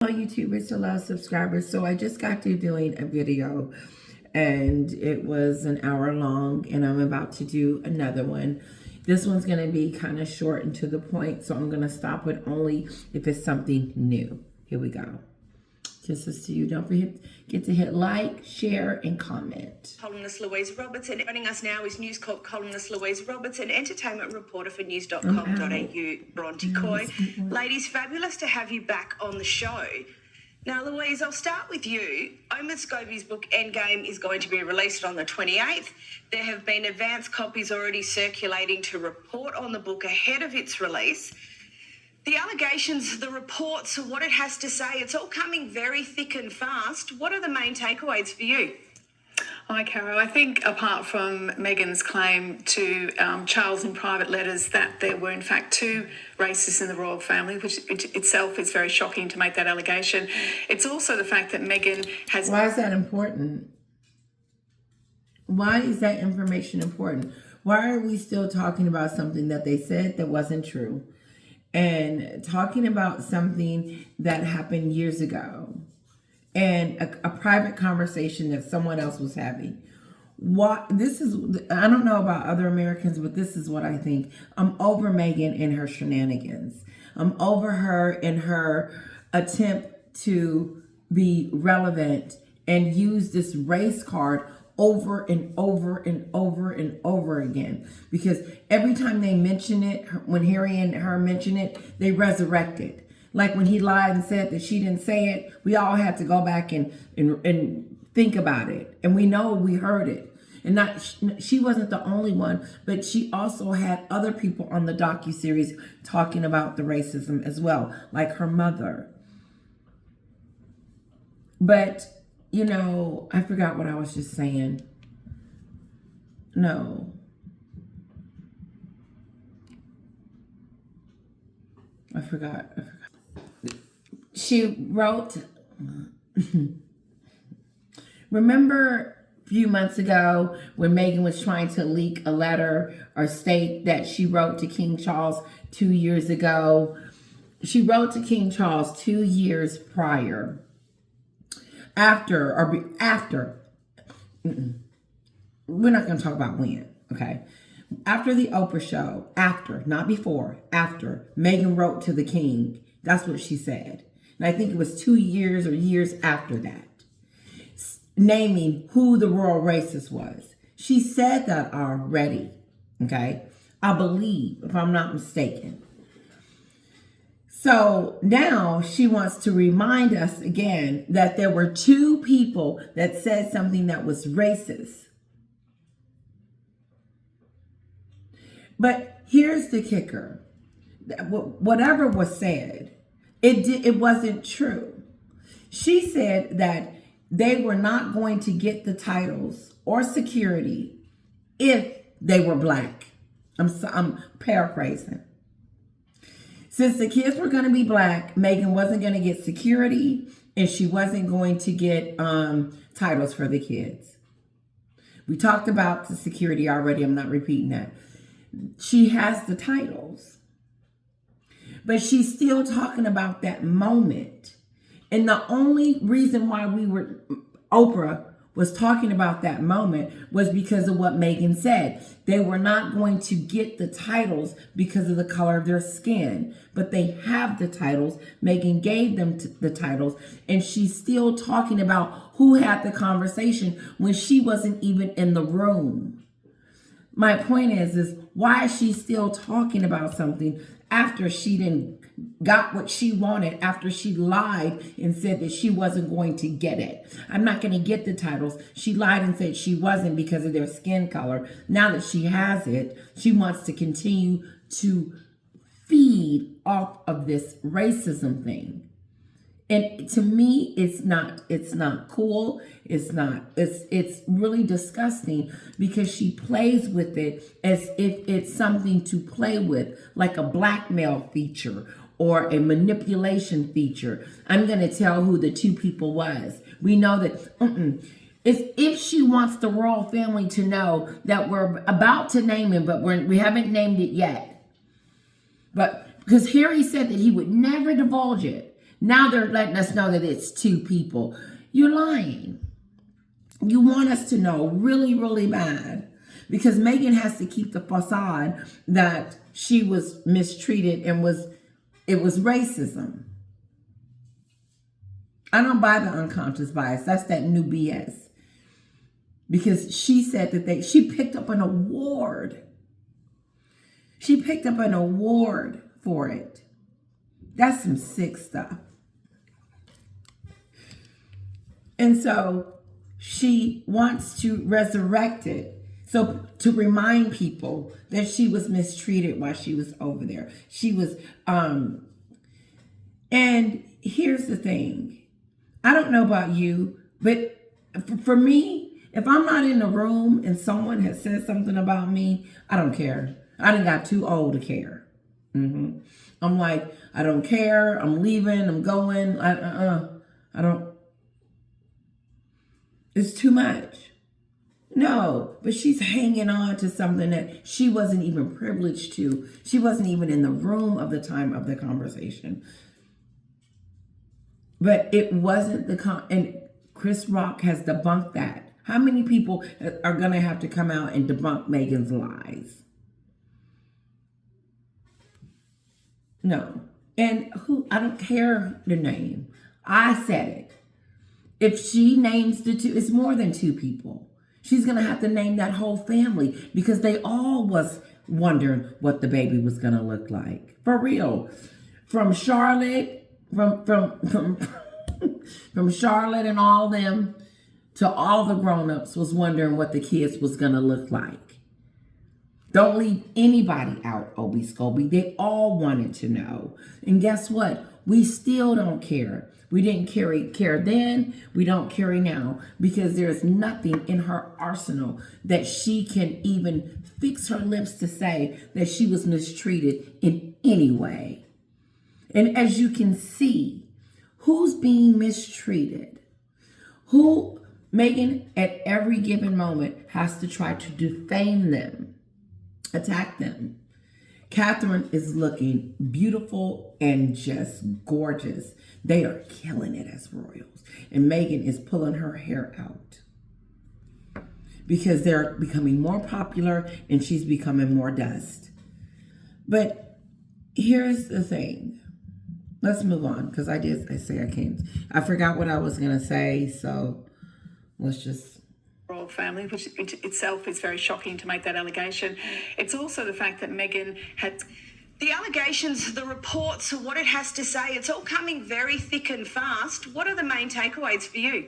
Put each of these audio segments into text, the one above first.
Hello YouTubers, hello subscribers. So I just got through doing a video and it was an hour long and I'm about to do another one. This one's going to be kind of short and to the point, so I'm going to stop it only if it's something new. Here we go. Just as to you, don't forget to hit like, share, and comment. Columnist Louise Robertson. Joining us now is News Corp columnist Louise Robertson, entertainment reporter for news.com.au, Bronte Coy. Ladies, fabulous to have you back on the show. Now, Louise, I'll start with you. Omid Scobie's book Endgame is going to be released on the 28th. There have been advance copies already circulating to report on the book ahead of its release. The allegations, the reports, what it has to say, it's all coming very thick and fast. What are the main takeaways for you? Hi, Caro. I think apart from Meghan's claim to Charles in private letters that there were in fact two racists in the royal family, which itself is very shocking to make that allegation, it's also the fact that Meghan has... Why is that important? Why is that information important? Why are we still talking about something that they said that wasn't true? And talking about something that happened years ago and a private conversation that someone else was having. I don't know about other Americans, but this is what I think. I'm over Meghan and her shenanigans. I'm over her and her attempt to be relevant and use this race card over and over and over and over again, because every time they mention it, when Harry and her mention it, they resurrect it. Like when he lied and said that she didn't say it, we all had to go back and think about it, and we know we heard it. And she wasn't the only one, but she also had other people on the docuseries talking about the racism as well, like her mother. But you know, I forgot what I was just saying. No. I forgot. She wrote, remember a few months ago when Meghan was trying to leak a letter or state that she wrote to King Charles 2 years ago? She wrote to King Charles 2 years prior. After, we're not going to talk about when, okay? After the Oprah show, after, not before, after, Meghan wrote to the king. That's what she said. And I think it was 2 years or years after that, naming who the royal racist was. She said that already, okay? I believe, if I'm not mistaken. So now she wants to remind us again that there were two people that said something that was racist. But here's the kicker. Whatever was said, it wasn't true. She said that they were not going to get the titles or security if they were black. I'm paraphrasing. Since the kids were going to be black, Meghan wasn't going to get security and she wasn't going to get titles for the kids. We talked about the security already. I'm not repeating that. She has the titles. But she's still talking about that moment. And the only reason why Oprah was talking about that moment was because of what Meghan said. They were not going to get the titles because of the color of their skin, but they have the titles. Meghan gave them the titles, and she's still talking about who had the conversation when she wasn't even in the room. My point is why is she still talking about something after she didn't got what she wanted, after she lied and said that she wasn't going to get it? I'm not going to get the titles. She lied and said she wasn't because of their skin color. Now that she has it, she wants to continue to feed off of this racism thing. And to me, it's not cool. It's really disgusting because she plays with it as if it's something to play with, like a blackmail feature or a manipulation feature. I'm going to tell who the two people was. We know that, it's if she wants the royal family to know that we're about to name him, but we haven't named it yet. But because Harry said that he would never divulge it. Now they're letting us know that it's two people. You're lying. You want us to know really, really bad, because Meghan has to keep the facade that she was mistreated and it was racism. I don't buy the unconscious bias. That's that new BS. Because she said that she picked up an award. She picked up an award for it. That's some sick stuff. And so she wants to resurrect it. So to remind people that she was mistreated while she was over there. She was, and here's the thing. I don't know about you, but for me, if I'm not in the room and someone has said something about me, I don't care. I done got too old to care. I'm like, I don't care. I'm leaving. I'm going. I don't. It's too much. No, but she's hanging on to something that she wasn't even privileged to. She wasn't even in the room of the time of the conversation. But it wasn't and Chris Rock has debunked that. How many people are going to have to come out and debunk Meghan's lies? No. And I don't care the name. I said it. If she names the two, it's more than two people. She's going to have to name that whole family, because they all was wondering what the baby was going to look like. For real. From Charlotte, from Charlotte and all them, to all the grown-ups was wondering what the kids was going to look like. Don't leave anybody out, Obi Scobie. They all wanted to know. And guess what? We still don't care. We didn't care then. We don't care now, because there's nothing in her arsenal that she can even fix her lips to say that she was mistreated in any way. And as you can see, who's being mistreated? Meghan, at every given moment, has to try to defame them, attack them. Catherine is looking beautiful and just gorgeous. They are killing it as royals. And Meghan is pulling her hair out because they're becoming more popular and she's becoming more dust. But here's the thing. Let's move on, because I say I can't. I forgot what I was going to say, so let's just... royal family, which itself is very shocking to make that allegation. It's also the fact that Meghan had... The allegations, the reports, what it has to say, it's all coming very thick and fast. What are the main takeaways for you?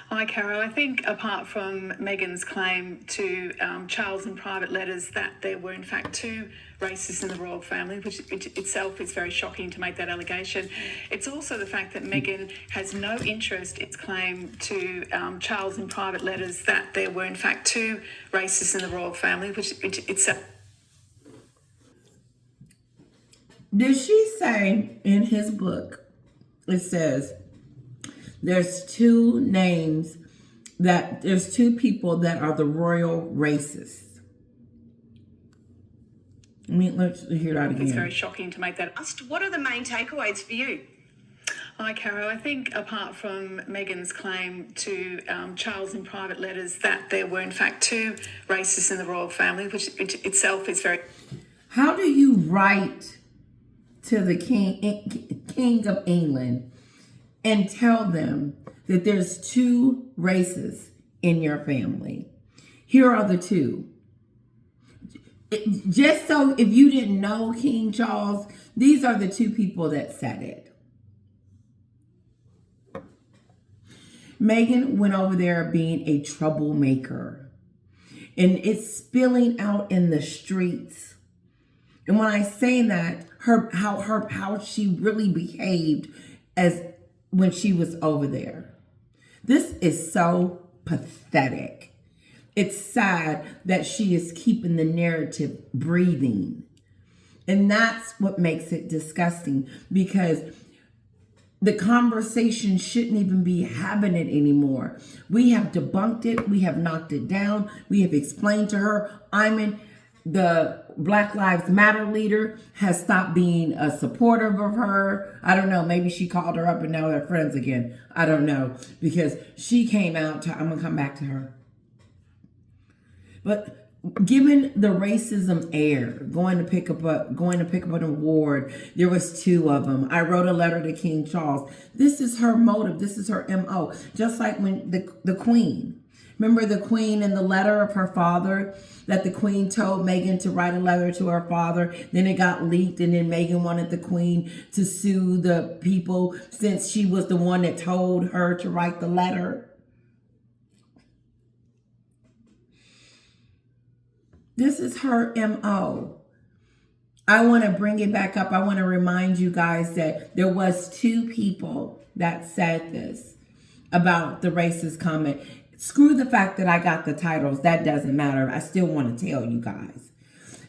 Hi, Caro. I think apart from Meghan's claim to Charles in private letters that there were in fact two racists in the royal family, which itself is very shocking to make that allegation. It's also the fact that Meghan has no interest in its claim to Charles in private letters that there were in fact two racists in the royal family, which itself... Did she say in his book, it says, there's two people that are the royal racists? I mean, let's hear that again. It's very shocking to make that. What are the main takeaways for you? Hi, Caro. I think apart from Meghan's claim to Charles in private letters that there were in fact two racists in the royal family, which itself is very... How do you write to the King of England and tell them that there's two races in your family? Here are the two. Just so if you didn't know King Charles, these are the two people that said it. Meghan went over there being a troublemaker, and it's spilling out in the streets. And when I say that, how she really behaved as when she was over there. This is so pathetic. It's sad that she is keeping the narrative breathing. And that's what makes it disgusting, because the conversation shouldn't even be having it anymore. We have debunked it. We have knocked it down. We have explained to her, the Black Lives Matter leader has stopped being a supporter of her. I don't know. Maybe she called her up and now they're friends again. I don't know. Because she came out to, I'm going to come back to her. But given the racism air, going to pick up an award, there was 2 of them. I wrote a letter to King Charles. This is her motive. This is her MO. Just like when the Queen. Remember the Queen and the letter of her father, that the Queen told Meghan to write a letter to her father. Then it got leaked, and then Meghan wanted the Queen to sue the people since she was the one that told her to write the letter. This is her MO. I want to bring it back up. I want to remind you guys that there was 2 people that said this about the racist comment. Screw the fact that I got the titles. That doesn't matter. I still want to tell you guys.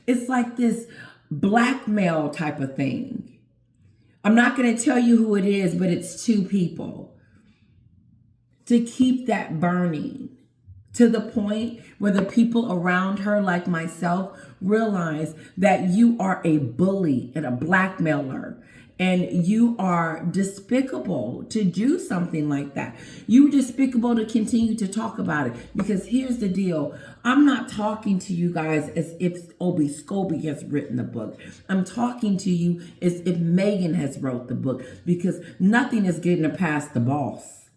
It's like this blackmail type of thing. I'm not going to tell you who it is, but it's 2 people. To keep that burning to the point where the people around her, like myself, realize that you are a bully and a blackmailer. And you are despicable to do something like that. You're despicable to continue to talk about it. Because here's the deal. I'm not talking to you guys as if Obi Scobie has written the book. I'm talking to you as if Meghan has wrote the book. Because nothing is getting past the boss.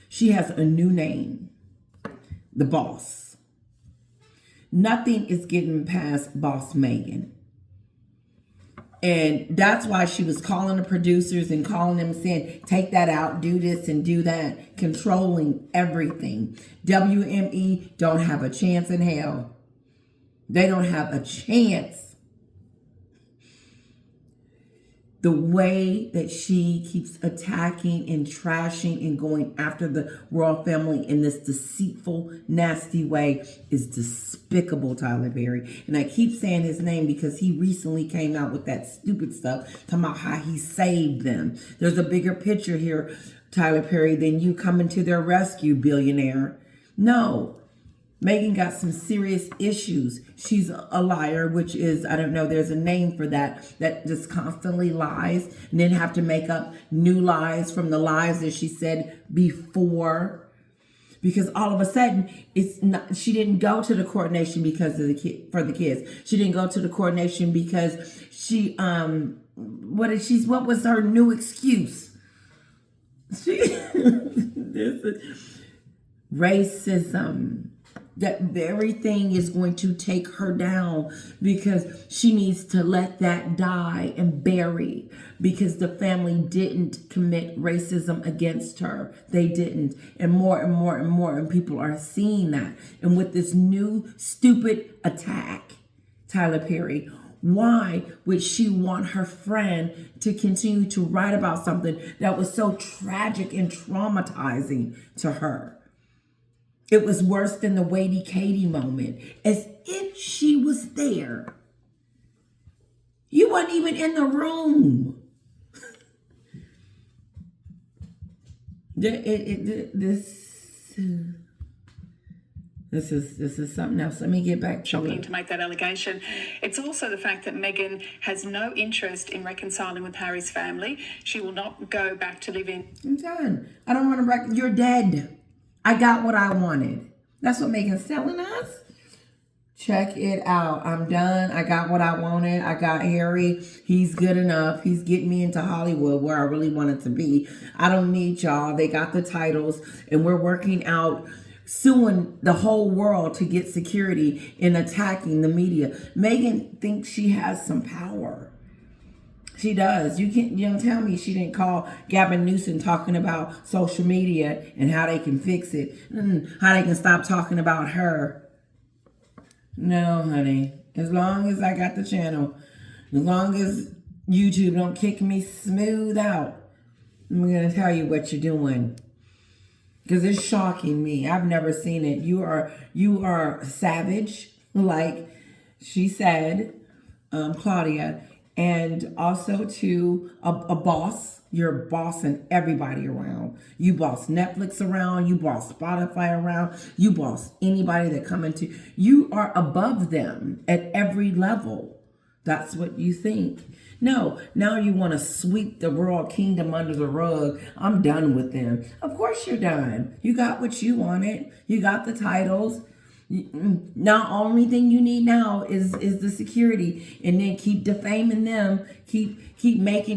She has a new name. The boss. Nothing is getting past boss Meghan. And that's why she was calling the producers and calling them saying, take that out, do this and do that, controlling everything. WME don't have a chance in hell. They don't have a chance. The way that she keeps attacking and trashing and going after the royal family in this deceitful, nasty way is despicable, Tyler Perry. And I keep saying his name because he recently came out with that stupid stuff talking about how he saved them. There's a bigger picture here, Tyler Perry, than you coming to their rescue, billionaire. No. Meghan got some serious issues. She's a liar, which is, I don't know, there's a name for that just constantly lies and then have to make up new lies from the lies that she said before. Because all of a sudden, it's not, she didn't go to the coronation because of for the kids. She didn't go to the coronation because she, what was her new excuse? This is racism. That very thing is going to take her down because she needs to let that die and bury because the family didn't commit racism against her. They didn't. And more and more and more. And people are seeing that. And with this new stupid attack, Tyler Perry, why would she want her friend to continue to write about something that was so tragic and traumatizing to her? It was worse than the Wadey Katie moment. As if she was there. You weren't even in the room. This is something else. Let me get back to Shocking it. to make that allegation. It's also the fact that Meghan has no interest in reconciling with Harry's family. She will not go back to live in. I'm done. I don't want to you're dead. I got what I wanted. That's what Meghan's telling us. Check it out. I'm done. I got what I wanted. I got Harry. He's good enough. He's getting me into Hollywood where I really wanted to be. I don't need y'all. They got the titles and we're working out suing the whole world to get security and attacking the media. Meghan thinks she has some power. She does. You don't tell me she didn't call Gavin Newsom talking about social media and how they can fix it. How they can stop talking about her. No, honey. As long as I got the channel, as long as YouTube don't kick me smooth out, I'm going to tell you what you're doing. Because it's shocking me. I've never seen it. You are savage, like she said, Claudia. and also to a boss. You're bossing everybody around. You boss Netflix around. You boss Spotify around. You boss anybody that come into. You are above them at every level. That's what you think. No, now you want to sweep the royal kingdom under the rug. I'm done with them. Of course you're done. You got what you wanted. You got the titles. Now, only thing you need now is the security, and then keep defaming them. Keep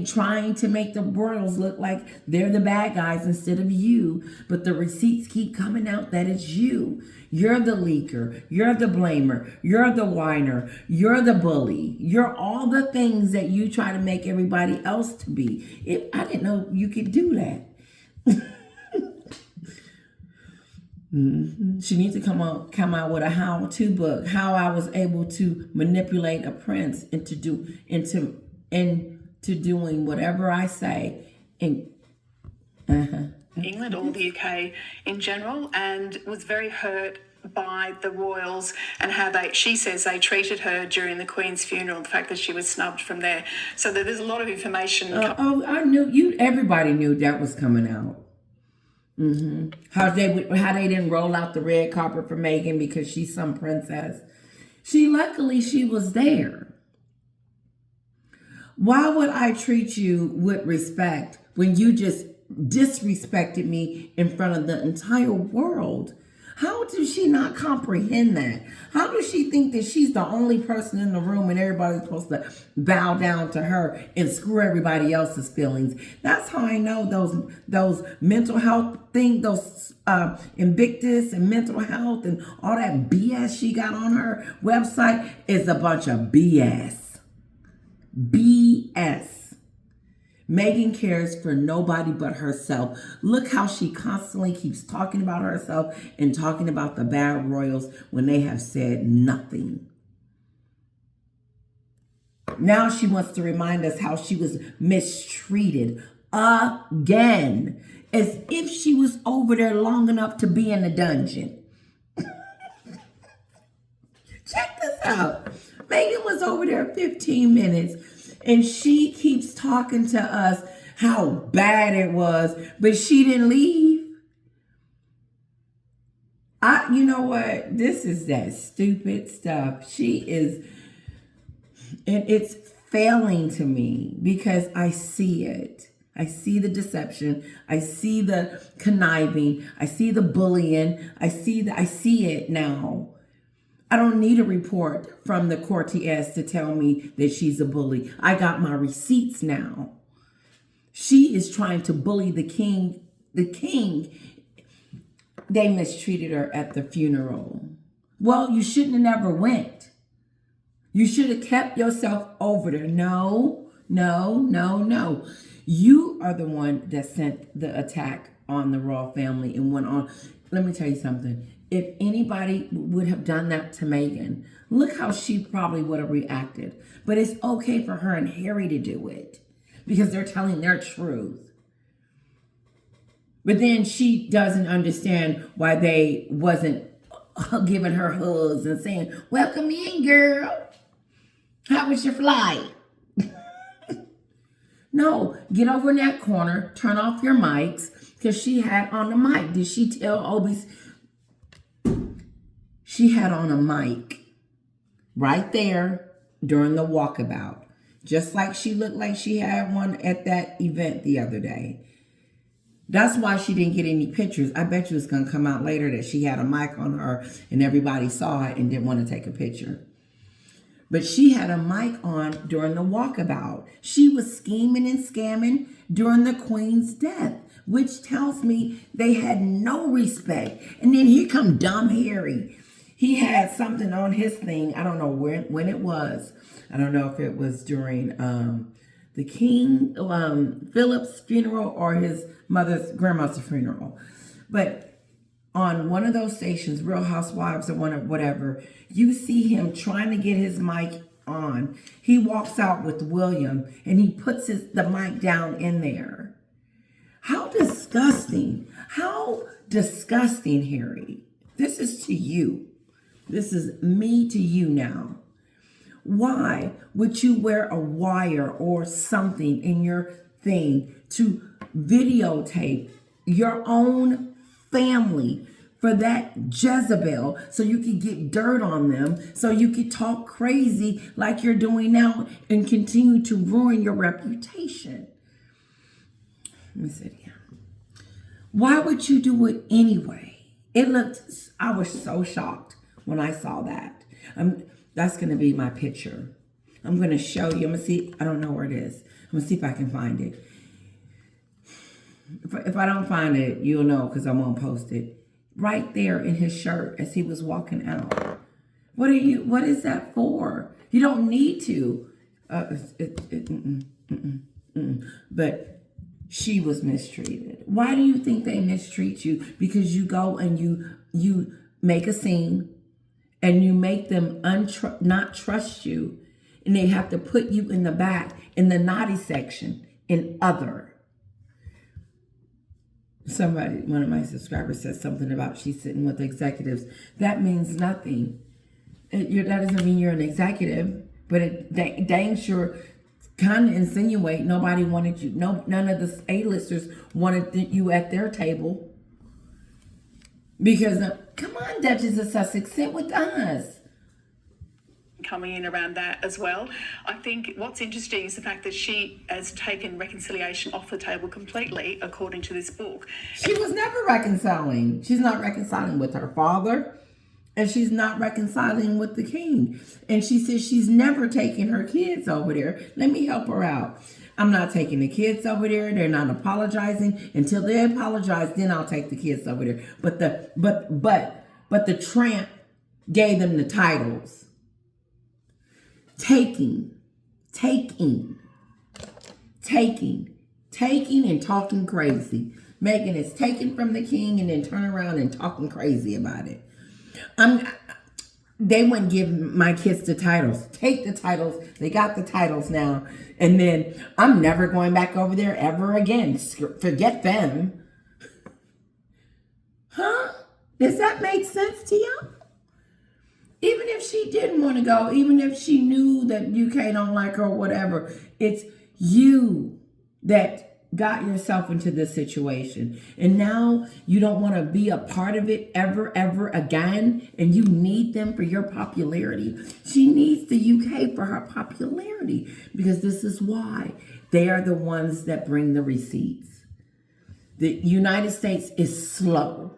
trying to make the royals look like they're the bad guys instead of you. But the receipts keep coming out that it's you. You're the leaker. You're the blamer. You're the whiner. You're the bully. You're all the things that you try to make everybody else to be. I didn't know you could do that. She needs to come out with a how-to book, how I was able to manipulate a prince into doing whatever I say. England or the UK in general, and was very hurt by the royals and how she says they treated her during the Queen's funeral, the fact that she was snubbed from there. So there's a lot of information. I knew, everybody knew that was coming out. How they didn't roll out the red carpet for Meghan because she's some princess. Luckily she was there. Why would I treat you with respect when you just disrespected me in front of the entire world? How does she not comprehend that? How does she think that she's the only person in the room and everybody's supposed to bow down to her and screw everybody else's feelings? That's how I know those mental health things, those Invictus and mental health and all that BS she got on her website is a bunch of BS. BS. Meghan cares for nobody but herself. Look how she constantly keeps talking about herself and talking about the bad royals when they have said nothing. Now she wants to remind us how she was mistreated again, as if she was over there long enough to be in a dungeon. Check this out. Meghan was over there 15 minutes. And she keeps talking to us how bad it was, but she didn't leave. You know what? This is that stupid stuff. And it's failing to me because I see it. I see the deception. I see the conniving. I see the bullying. I see it now. I don't need a report from the courtiers to tell me that she's a bully. I got my receipts now. She is trying to bully the king. The king, they mistreated her at the funeral. Well, you shouldn't have never went. You should have kept yourself over there. No. You are the one that sent the attack on the royal family and went on. Let me tell you something. If anybody would have done that to Meghan, look how she probably would have reacted. But it's okay for her and Harry to do it because they're telling their truth. But then she doesn't understand why they wasn't giving her hugs and saying, "Welcome in, girl. How was your flight?" No, get over in that corner, turn off your mics, because she had on the mic. Did she tell Obi's? She had on a mic right there during the walkabout, just like she looked like she had one at that event the other day. That's why she didn't get any pictures. I bet you it's going to come out later that she had a mic on her and everybody saw it and didn't want to take a picture. But she had a mic on during the walkabout. She was scheming and scamming during the Queen's death, which tells me they had no respect. And then here come dumb Harry. He had something on his thing. I don't know when it was. I don't know if it was during the King Philip's funeral or his grandmother's funeral. But on one of those stations, Real Housewives or whatever, you see him trying to get his mic on. He walks out with William and he puts the mic down in there. How disgusting. How disgusting, Harry. This is to you. This is me to you now. Why would you wear a wire or something in your thing to videotape your own family for that Jezebel, so you could get dirt on them, so you could talk crazy like you're doing now and continue to ruin your reputation? Let me sit here. Why would you do it anyway? I was so shocked when I saw that. That's going to be my picture. I'm going to show you. I'm going to see. I don't know where it is. I'm going to see if I can find it. If I don't find it, you'll know because I won't post it. Right there in his shirt as he was walking out. What is that for? You don't need to. But she was mistreated. Why do you think they mistreat you? Because you go and you make a scene and you make them not trust you, and they have to put you in the back in the naughty section in other. One of my subscribers said something about she's sitting with executives. That means nothing. That doesn't mean you're an executive, but it dang sure kind of insinuate nobody wanted you. No, none of the A-listers wanted you at their table. Because, come on, Duchess of Sussex, sit with us. Coming in around that as well. I think what's interesting is the fact that she has taken reconciliation off the table completely, according to this book. She was never reconciling. She's not reconciling with her father, and she's not reconciling with the king. And she says she's never taking her kids over there. Let me help her out. I'm not taking the kids over there. They're not apologizing. Until they apologize, then I'll take the kids over there. But the tramp gave them the titles. Taking and talking crazy. Meghan is taken from the king and then turn around and talking crazy about it. They wouldn't give my kids the titles. Take the titles. They got the titles now. And then I'm never going back over there ever again. Forget them. Huh? Does that make sense to you? Even if she didn't want to go, even if she knew that UK don't like her or whatever, it's you that got yourself into this situation. And now you don't want to be a part of it ever again. And you need them for your popularity. She needs the UK for her popularity, because this is why they are the ones that bring the receipts. The United States is slow,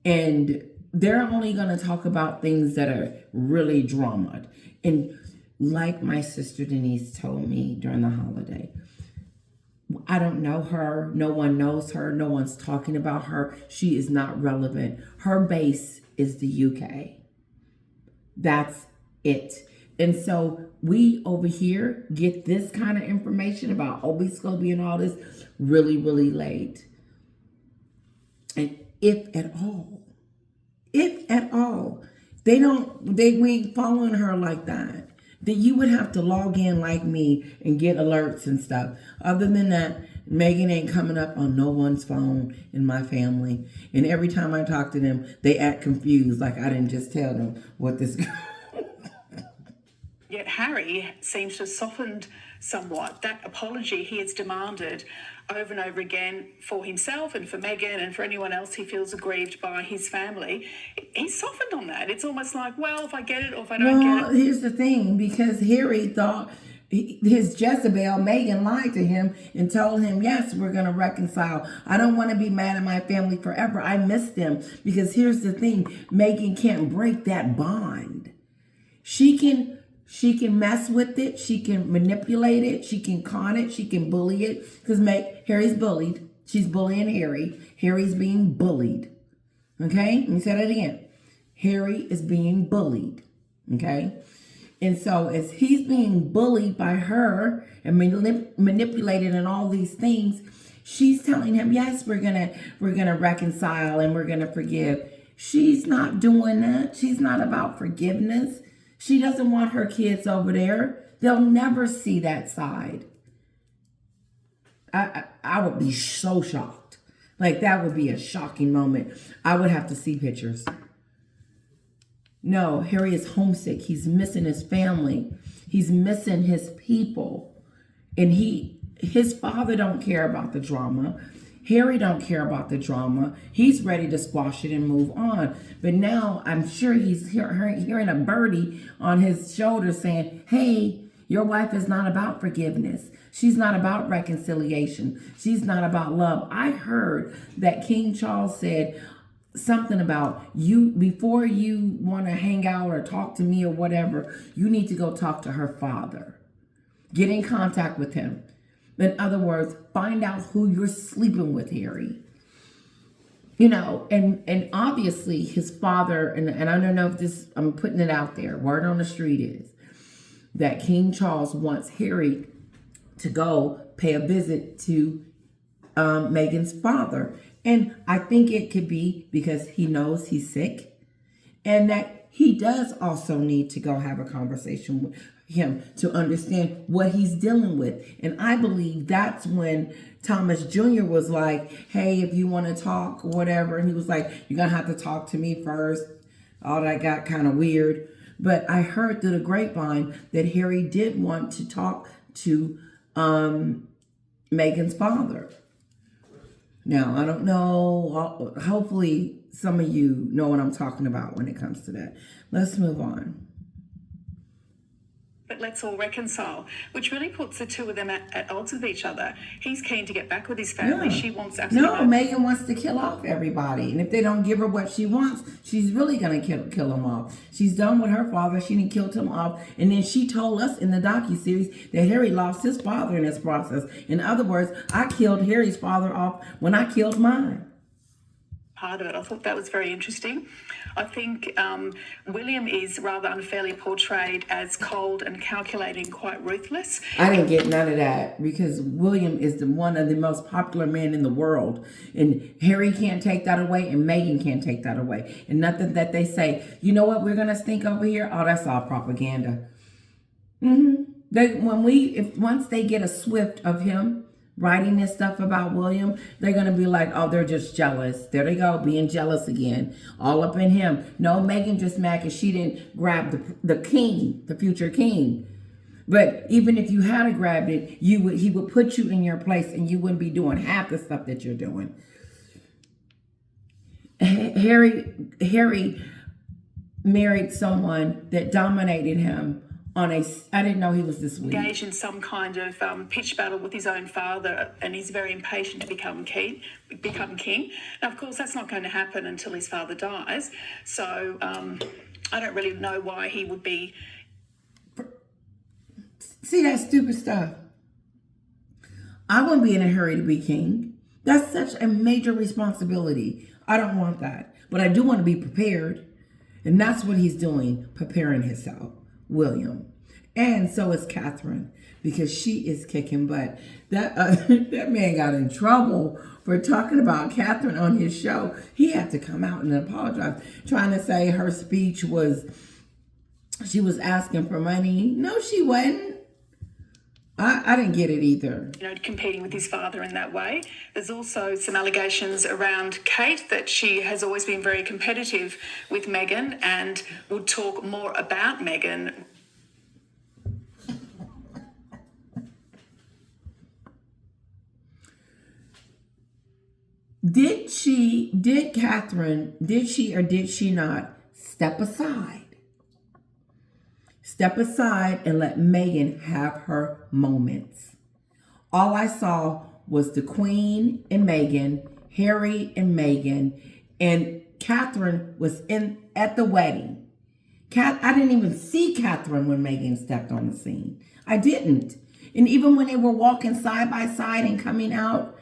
and they're only going to talk about things that are really drama. And like my sister Denise told me during the holiday, I don't know her. No one knows her. No one's talking about her. She is not relevant. Her base is the UK. That's it. And so we over here get this kind of information about Obi Scobie and all this really, really late. And if at all, we ain't following her like that, then you would have to log in like me and get alerts and stuff. Other than that, Meghan ain't coming up on no one's phone in my family. And every time I talk to them, they act confused, like I didn't just tell them what this Yet Harry seems to have softened somewhat. That apology he has demanded over and over again for himself and for Meghan and for anyone else he feels aggrieved by his family, he's softened on that. It's almost like, well, if I get it or if I don't get it. Well, here's the thing, because Harry thought his Jezebel, Meghan, lied to him and told him, yes, we're going to reconcile. I don't want to be mad at my family forever. I miss them. Because here's the thing, Meghan can't break that bond. She can mess with it. She can manipulate it. She can con it. She can bully it. Because Harry's bullied. She's bullying Harry. Harry's being bullied. Okay? Let me say that again. Harry is being bullied. Okay? And so as he's being bullied by her and manipulated and all these things, she's telling him, yes, we're gonna reconcile and we're gonna forgive. She's not doing that. She's not about forgiveness. She doesn't want her kids over there. They'll never see that side. I would be so shocked. Like, that would be a shocking moment. I would have to see pictures. No, Harry is homesick. He's missing his family. He's missing his people. And his father don't care about the drama. Harry don't care about the drama. He's ready to squash it and move on. But now I'm sure he's hearing a birdie on his shoulder saying, hey, your wife is not about forgiveness. She's not about reconciliation. She's not about love. I heard that King Charles said something about you, before you want to hang out or talk to me or whatever, you need to go talk to her father. Get in contact with him. In other words, find out who you're sleeping with, Harry. You know, and obviously his father, and I don't know if this, I'm putting it out there, word on the street is that King Charles wants Harry to go pay a visit to Meghan's father. And I think it could be because he knows he's sick and that he does also need to go have a conversation with him to understand what he's dealing with. And I believe that's when Thomas Jr. was like, hey, if you want to talk or whatever. And he was like, you're going to have to talk to me first. All that got kind of weird. But I heard through the grapevine that Harry did want to talk to Meghan's father. Now, I don't know. Hopefully, some of you know what I'm talking about when it comes to that. Let's move on. But let's all reconcile, which really puts the two of them at odds with each other. He's keen to get back with his family. Yeah. She wants absolutely No, Meghan wants to kill off everybody. And if they don't give her what she wants, she's really going to kill them off. She's done with her father. She didn't kill him off. And then she told us in the docuseries that Harry lost his father in this process. In other words, I killed Harry's father off when I killed mine. Part of it. I thought that was very interesting. I think William is rather unfairly portrayed as cold and calculating, quite ruthless. I didn't get none of that because William is one of the most popular men in the world. And Harry can't take that away and Meghan can't take that away. And nothing that they say, you know what, we're going to stink over here. Oh, that's all propaganda. Once they get a swift of him writing this stuff about William, they're going to be like, oh, they're just jealous. There they go, being jealous again. All up in him. No, Meghan just mad because she didn't grab the king, the future king. But even if you had grabbed it, he would put you in your place and you wouldn't be doing half the stuff that you're doing. Harry married someone that dominated him I didn't know he was this weak. Engaged in some kind of pitch battle with his own father, and he's very impatient to become king. Now, of course, that's not going to happen until his father dies. So I don't really know why he would be. See that stupid stuff? I wouldn't be in a hurry to be king. That's such a major responsibility. I don't want that. But I do want to be prepared. And that's what he's doing, preparing himself. William. And so is Catherine, because she is kicking butt. That man got in trouble for talking about Catherine on his show. He had to come out and apologize, trying to say her speech was, she was asking for money. No, she wasn't. I didn't get it either. You know, competing with his father in that way. There's also some allegations around Kate that she has always been very competitive with Meghan and would talk more about Meghan. Did Catherine not step aside? Step aside and let Meghan have her moments. All I saw was the Queen and Meghan, Harry and Meghan, and Catherine was at the wedding. I didn't even see Catherine when Meghan stepped on the scene. I didn't. And even when they were walking side by side and coming out,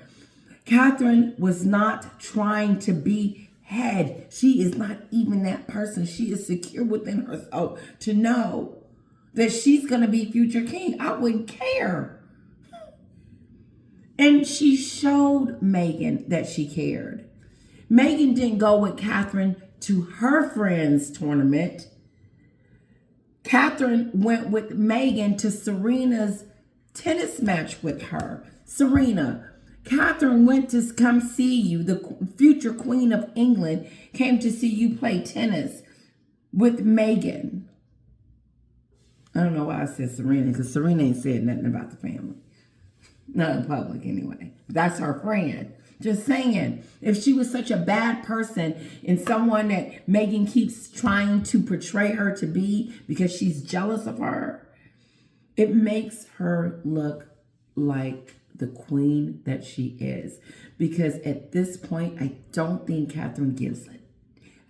Catherine was not trying to be head. She is not even that person. She is secure within herself to know that she's going to be future king. I wouldn't care. And she showed Meghan that she cared. Meghan didn't go with Catherine to her friend's tournament. Catherine went with Meghan to Serena's tennis match with her. Serena, Catherine went to come see you. The future Queen of England came to see you play tennis. with Meghan. I don't know why I said Serena, because Serena ain't said nothing about the family. Not in public, anyway. That's her friend. Just saying, if she was such a bad person and someone that Meghan keeps trying to portray her to be because she's jealous of her, it makes her look like the queen that she is. Because at this point, I don't think Catherine gives it.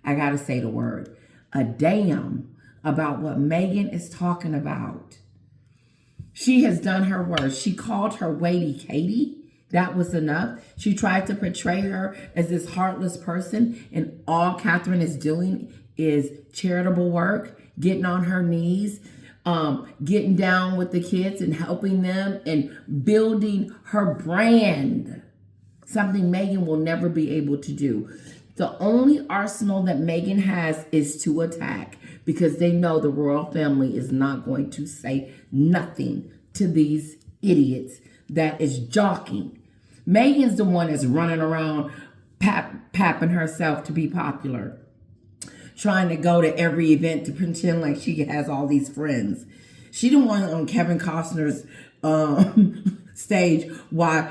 I gotta say the word, a damn about what Meghan is talking about. She has done her worst. She called her Waity Katie. That was enough. She tried to portray her as this heartless person, and all Catherine is doing is charitable work, getting on her knees, getting down with the kids and helping them and building her brand. Something Meghan will never be able to do. The only arsenal that Meghan has is to attack, because they know the royal family is not going to say nothing to these idiots that is jockeying. Meghan's the one that's running around papping herself to be popular, trying to go to every event to pretend like she has all these friends. She the one on Kevin Costner's stage while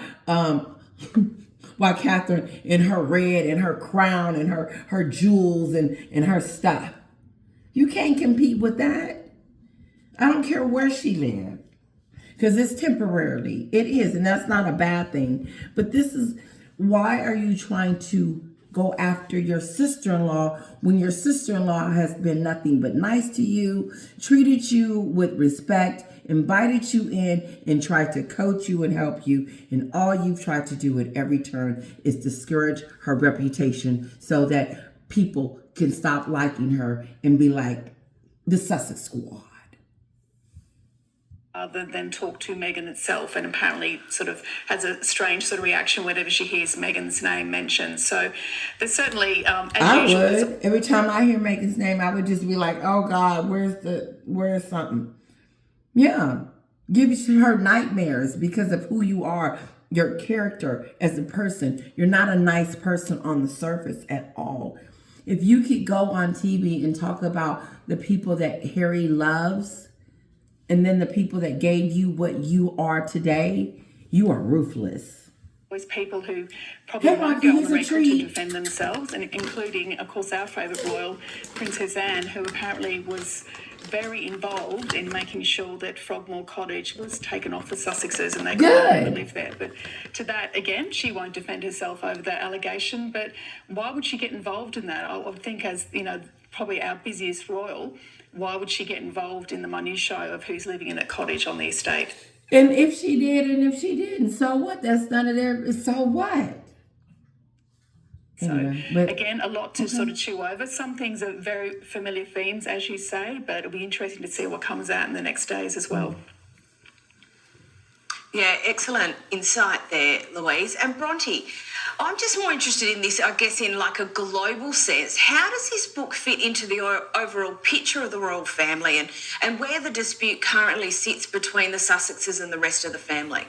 Catherine in her red and her crown and her jewels and her stuff. You can't compete with that. I don't care where she lives. Because it's temporarily. It is, and that's not a bad thing. But this is, why are you trying to go after your sister-in-law when your sister-in-law has been nothing but nice to you, treated you with respect, invited you in, and tried to coach you and help you, and all you've tried to do at every turn is discourage her reputation so that people can stop liking her and be like the Sussex squad. Other than talk to Meghan itself, and apparently sort of has a strange sort of reaction whenever she hears Meghan's name mentioned. So there's certainly, as usual, would. Every time I hear Meghan's name, I would just be like, oh God, where's something? Yeah. Gives her nightmares because of who you are, your character as a person. You're not a nice person on the surface at all. If you could go on TV and talk about the people that Harry loves, and then the people that gave you what you are today, you are ruthless. There's people who probably won't go on the record to defend themselves, and including, of course, our favourite royal, Princess Anne, who apparently was very involved in making sure that Frogmore Cottage was taken off the Sussexes and they could live there. But to that, again, she won't defend herself over that allegation. But why would she get involved in that? I would think, as you know, probably our busiest royal, why would she get involved in the minutiae of who's living in a cottage on the estate? And if she did and if she didn't, so what? That's none of their, so what? So, again, a lot to sort of chew over. Some things are very familiar themes, as you say, but it'll be interesting to see what comes out in the next days as well. Yeah, excellent insight there, Louise. And Bronte, I'm just more interested in this, I guess, in like a global sense. How does this book fit into the overall picture of the royal family and where the dispute currently sits between the Sussexes and the rest of the family?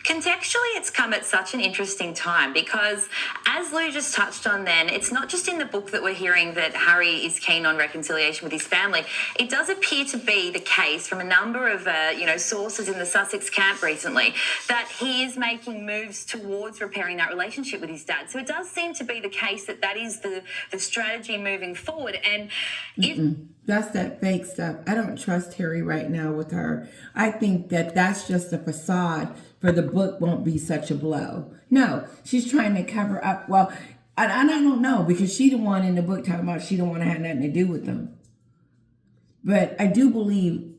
Contextually, it's come at such an interesting time because, as Lou just touched on then, it's not just in the book that we're hearing that Harry is keen on reconciliation with his family. It does appear to be the case from a number of, sources in the Sussex camp recently that he is making moves towards repairing that relationship with his dad. So it does seem to be the case that is the strategy moving forward. And that's that fake stuff. I don't trust Harry right now with her. I think that that's just a facade for the book won't be such a blow. No, she's trying to cover up. Well, I don't know, because she the one in the book talking about she don't want to have nothing to do with them. But I do believe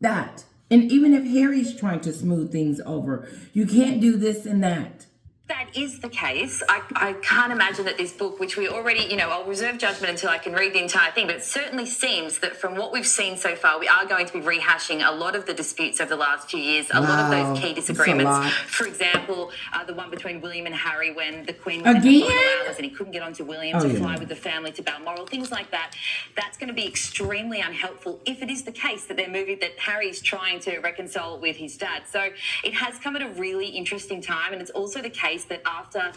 that. And even if Harry's trying to smooth things over, you can't do this and that. That is the case. I can't imagine that this book, which we already, I'll reserve judgment until I can read the entire thing, but it certainly seems that from what we've seen so far, we are going to be rehashing a lot of the disputes over the last few years, a lot of those key disagreements. For example, the one between William and Harry when the Queen was in the hours and he couldn't get onto William to fly with the family to Balmoral, things like that. That's going to be extremely unhelpful if it is the case that that Harry's trying to reconcile with his dad. So it has come at a really interesting time, and it's also the case case that after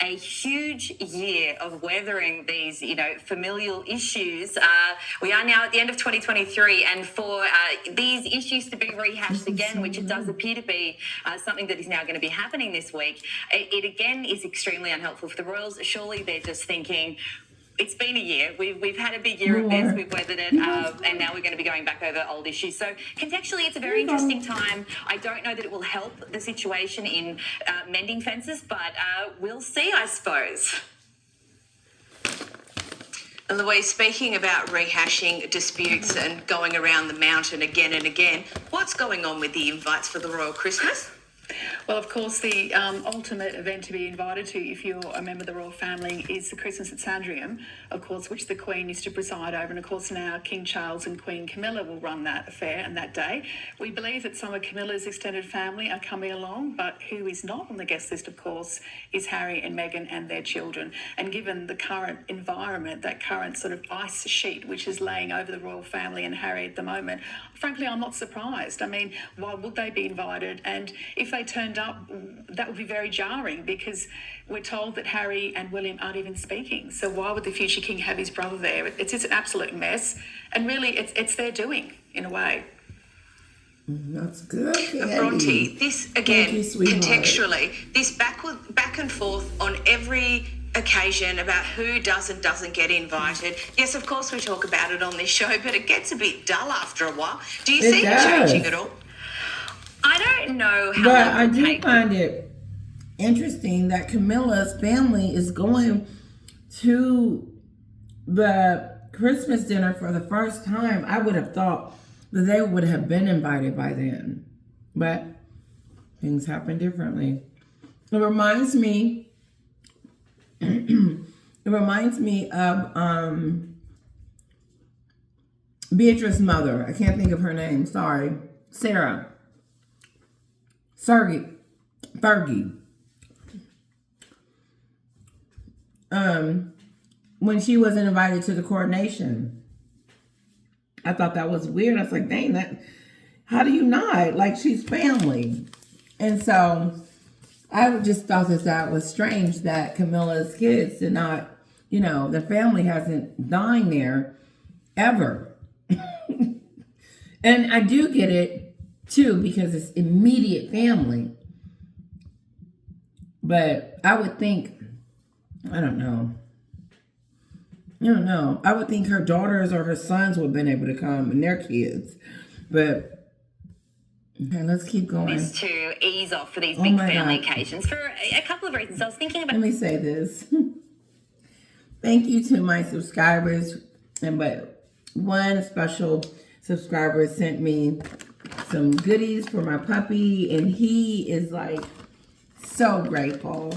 a huge year of weathering these, familial issues, we are now at the end of 2023, and for these issues to be rehashed again, which it does appear to be something that is now going to be happening this week, it again is extremely unhelpful for the royals. Surely they're just thinking, it's been a year. We've had a big year of this. We've weathered it, and now we're going to be going back over old issues. So contextually, it's a very interesting time. I don't know that it will help the situation in mending fences, but we'll see, I suppose. And Louise, speaking about rehashing disputes and going around the mountain again and again, what's going on with the invites for the Royal Christmas? Well, of course, the ultimate event to be invited to, if you're a member of the royal family, is the Christmas at Sandringham, of course, which the Queen used to preside over. And, of course, now King Charles and Queen Camilla will run that affair and that day. We believe that some of Camilla's extended family are coming along, but who is not on the guest list, of course, is Harry and Meghan and their children. And given the current environment, that current sort of ice sheet which is laying over the royal family and Harry at the moment, frankly, I'm not surprised. I mean, why would they be invited? And if they turned up, that would be very jarring, because we're told that Harry and William aren't even speaking. So why would the future king have his brother there? It's just an absolute mess, and really it's their doing in a way. That's good, Candy. Bronte, this again, you, sweetheart. contextually, this back and forth on every occasion about who does and doesn't get invited. Yes, of course we talk about it on this show, but it gets a bit dull after a while. Do you see it changing at all? I don't know how. But I do find it interesting that Camilla's family is going to the Christmas dinner for the first time. I would have thought that they would have been invited by then, but things happen differently. It reminds me of Beatrice's mother. I can't think of her name. Sorry, Fergie. When she wasn't invited to the coronation, I thought that was weird. I was like, dang, how do you not? Like, she's family. And so I just thought that was strange that Camilla's kids did not, the family hasn't dined there ever. And I do get it too, because it's immediate family. But I would think, I don't know. I would think her daughters or her sons would have been able to come, and their kids. But okay, let's keep going. Is to ease off for these big family occasions for a couple of reasons. I was thinking about. Let me say this. Thank you to my subscribers, but one special subscriber sent me some goodies for my puppy, and he is like so grateful.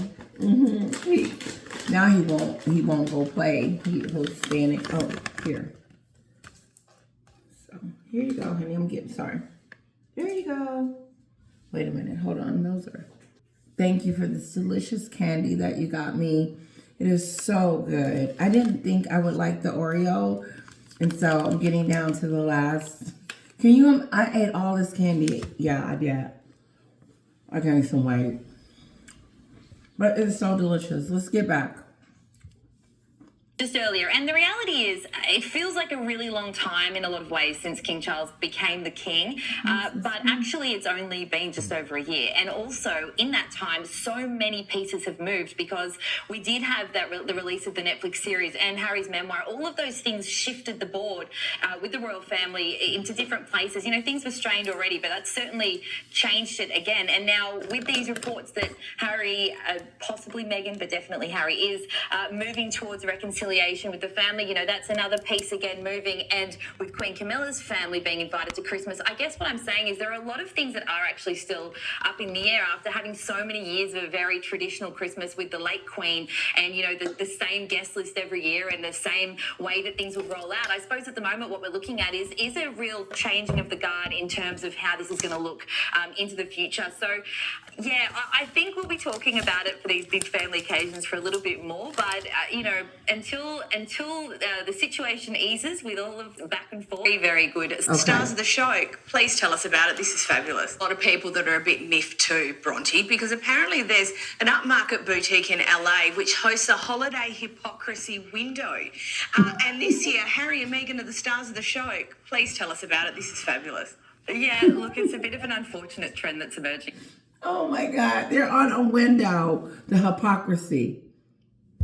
Now he won't go play. He'll stay in it. Oh, here. So here you go, honey. Sorry. There you go. Wait a minute. Hold on. Thank you for this delicious candy that you got me. It is so good. I didn't think I would like the Oreo, and so I'm getting down to the last. I ate all this candy. Yeah, I did. I gained some weight. But it's so delicious. Let's get back. Just earlier, and the reality is it feels like a really long time in a lot of ways since King Charles became the king, but actually it's only been just over a year. And also in that time, so many pieces have moved, because we did have the release of the Netflix series and Harry's memoir. All of those things shifted the board with the royal family into different places. Things were strained already, but that certainly changed it again. And now with these reports that Harry, possibly Meghan, but definitely Harry, is moving towards reconciliation with the family, that's another piece again moving. And with Queen Camilla's family being invited to Christmas, I guess what I'm saying is there are a lot of things that are actually still up in the air after having so many years of a very traditional Christmas with the late Queen and, the same guest list every year and the same way that things would roll out. I suppose at the moment what we're looking at is a real changing of the guard in terms of how this is going to look into the future. So Yeah, I think we'll be talking about it for these big family occasions for a little bit more. But until the situation eases with all of the back and forth, very, very good. Stars of the show, please tell us about it. This is fabulous. A lot of people that are a bit miffed too, Bronte, because apparently there's an upmarket boutique in LA which hosts a holiday hypocrisy window. And this year, Harry and Meghan are the stars of the show. Please tell us about it. This is fabulous. Yeah, look, it's a bit of an unfortunate trend that's emerging. Oh my God, they're on a window. The hypocrisy.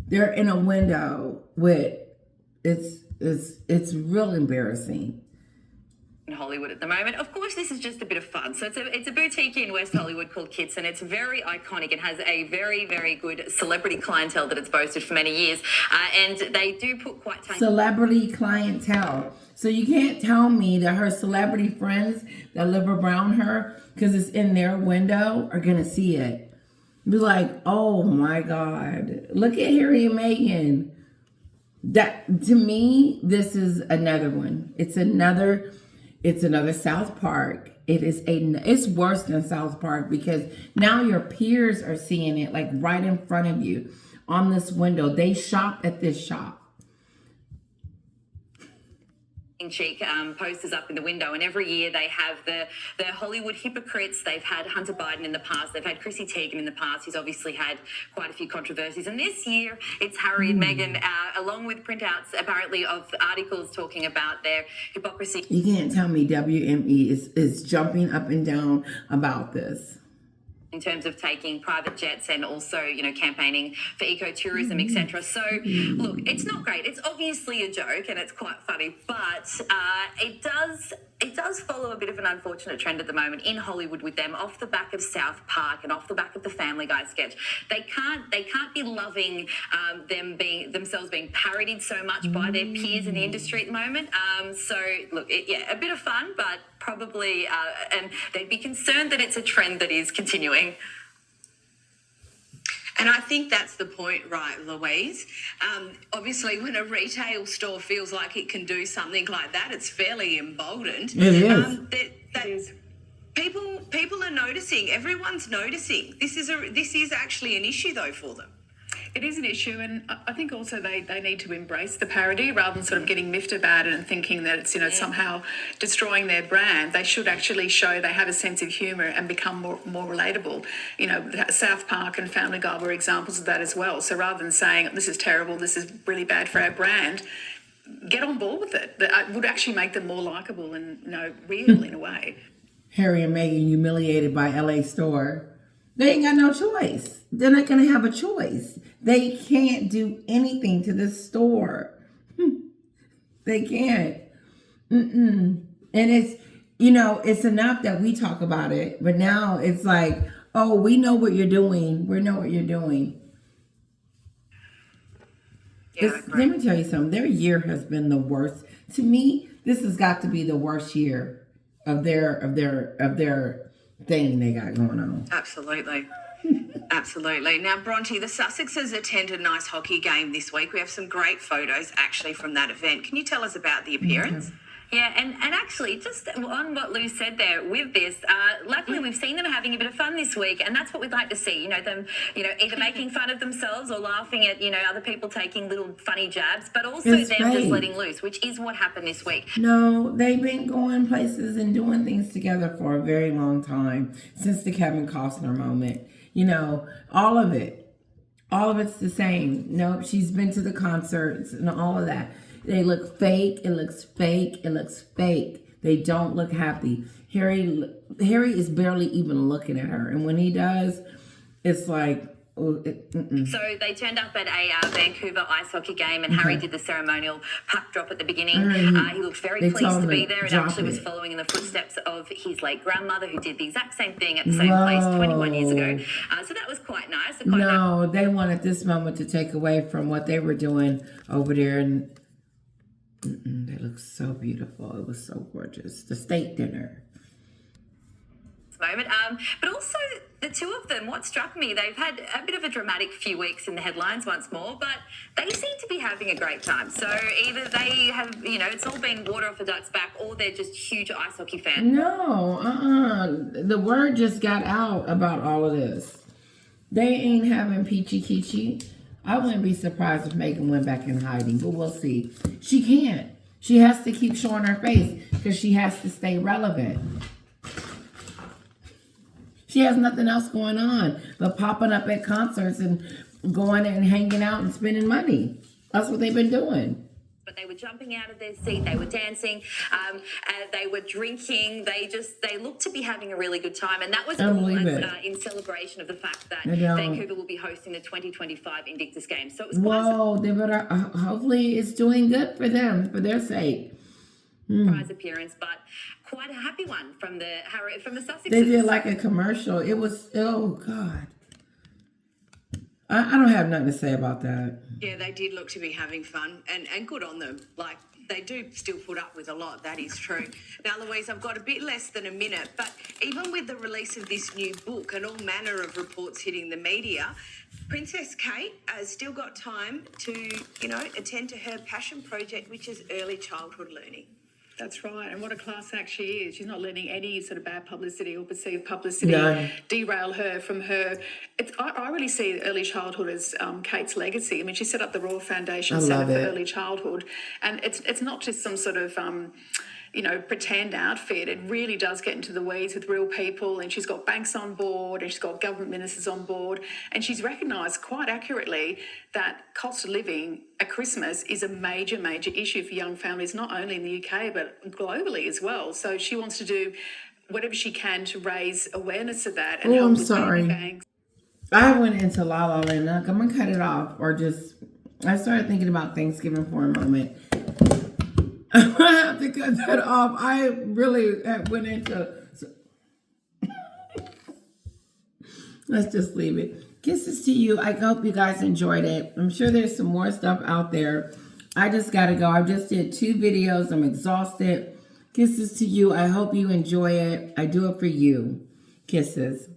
They're in a window with it's real embarrassing. In Hollywood at the moment. Of course, this is just a bit of fun. So it's a boutique in West Hollywood called Kits, and it's very iconic. It has a very, very good celebrity clientele that it's boasted for many years, and they do put quite tiny Celebrity clientele. So you can't tell me that her celebrity friends that live around her, because it's in their window, are gonna see it. Be like, oh my God, look at Harry and Meghan. That, to me, this is another one. It's another South Park. It's worse than South Park, because now your peers are seeing it like right in front of you on this window. They shop at this shop. cheek posters up in the window, and every year they have the Hollywood hypocrites. They've had Hunter Biden in the past, they've had Chrissy Teigen in the past, who's obviously had quite a few controversies, and this year it's Harry and Meghan, along with printouts apparently of articles talking about their hypocrisy. You can't tell me WME is jumping up and down about this. In terms of taking private jets and also, campaigning for ecotourism, etc. So, look, it's not great. It's obviously a joke and it's quite funny, but it does follow a bit of an unfortunate trend at the moment in Hollywood with them, off the back of South Park and off the back of the Family Guy sketch. They can't be loving themselves being parodied so much by their peers in the industry at the moment. So, look, a bit of fun, but probably, and they'd be concerned that it's a trend that is continuing. And I think that's the point, right, Louise? Obviously, when a retail store feels like it can do something like that, it's fairly emboldened. It is. It is. People are noticing. Everyone's noticing. This is actually an issue, though, for them. It is an issue, and I think also they need to embrace the parody rather than sort of getting miffed about it and thinking that it's somehow destroying their brand. They should actually show they have a sense of humour and become more relatable. South Park and Family Guy were examples of that as well. So rather than saying this is terrible, this is really bad for our brand, get on board with it. That would actually make them more likeable and real in a way. Harry and Meghan humiliated by LA store. They ain't got no choice. They're not going to have a choice. They can't do anything to this store. They can't. And it's, it's enough that we talk about it. But now it's like, oh, we know what you're doing. We know what you're doing. Yeah, Let me tell you something. Their year has been the worst. To me, this has got to be the worst year of their thing they got going on. Absolutely. Absolutely. Now, Bronte, the Sussexes attended a nice hockey game this week. We have some great photos actually from that event. Can you tell us about the appearance? Yeah, and actually, just on what Lou said there with this, luckily we've seen them having a bit of fun this week, and that's what we'd like to see. Them, either making fun of themselves or laughing at, other people taking little funny jabs, but also It's them fake. just letting loose, which is what happened this week. No, they've been going places and doing things together for a very long time, since the Kevin Costner moment. All of it. All of it's the same. Nope, she's been to the concerts and all of that. They look fake. It looks fake. It looks fake. They don't look happy. Harry is barely even looking at her. And when he does, it's like, So they turned up at a Vancouver ice hockey game, and Harry did the ceremonial puck drop at the beginning. He looked very pleased to be there, and actually was following in the footsteps of his late grandmother, who did the exact same thing at the same place 21 years ago. So that was quite nice. They wanted this moment to take away from what they were doing over there, and they look so beautiful. It was so gorgeous. The state dinner. Moment, but also The two of them, what struck me, they've had a bit of a dramatic few weeks in the headlines once more, but they seem to be having a great time. So either they have, it's all been water off a duck's back, or they're just huge ice hockey fans. No, the word just got out about all of this. They ain't having peachy keechy. I wouldn't be surprised if Meghan went back in hiding, but we'll see. She can't. She has to keep showing her face because she has to stay relevant. She has nothing else going on but popping up at concerts and going and hanging out and spending money. That's what they've been doing. But they were jumping out of their seat, they were dancing, they were drinking, they looked to be having a really good time. And that was all in celebration of the fact that Vancouver will be hosting the 2025 Invictus Games. So it was they better, hopefully it's doing good for them, for their sake. Surprise appearance, but quite a happy one from the Sussexes. They did like a commercial. It was, oh God. I don't have nothing to say about that. Yeah, they did look to be having fun, and good on them. Like, they do still put up with a lot, that is true. Now, Louise, I've got a bit less than a minute, but even with the release of this new book and all manner of reports hitting the media, Princess Kate has still got time to, attend to her passion project, which is early childhood learning. That's right, and what a class act she is. She's not letting any sort of bad publicity or perceived publicity derail her from her. I really see early childhood as Kate's legacy. I mean, she set up the Royal Foundation Centre for Early Childhood, and it's not just some sort of pretend outfit. It really does get into the weeds with real people, and she's got banks on board and she's got government ministers on board, and she's recognised quite accurately that cost of living at Christmas is a major issue for young families, not only in the UK but globally as well. So she wants to do whatever she can to raise awareness of that and help with baby banks. I went into La La Land. I'm gonna cut it off, or I started thinking about Thanksgiving for a moment. I have to cut that off. I really went into... Let's just leave it. Kisses to you. I hope you guys enjoyed it. I'm sure there's some more stuff out there. I just got to go. I just did 2 videos. I'm exhausted. Kisses to you. I hope you enjoy it. I do it for you. Kisses.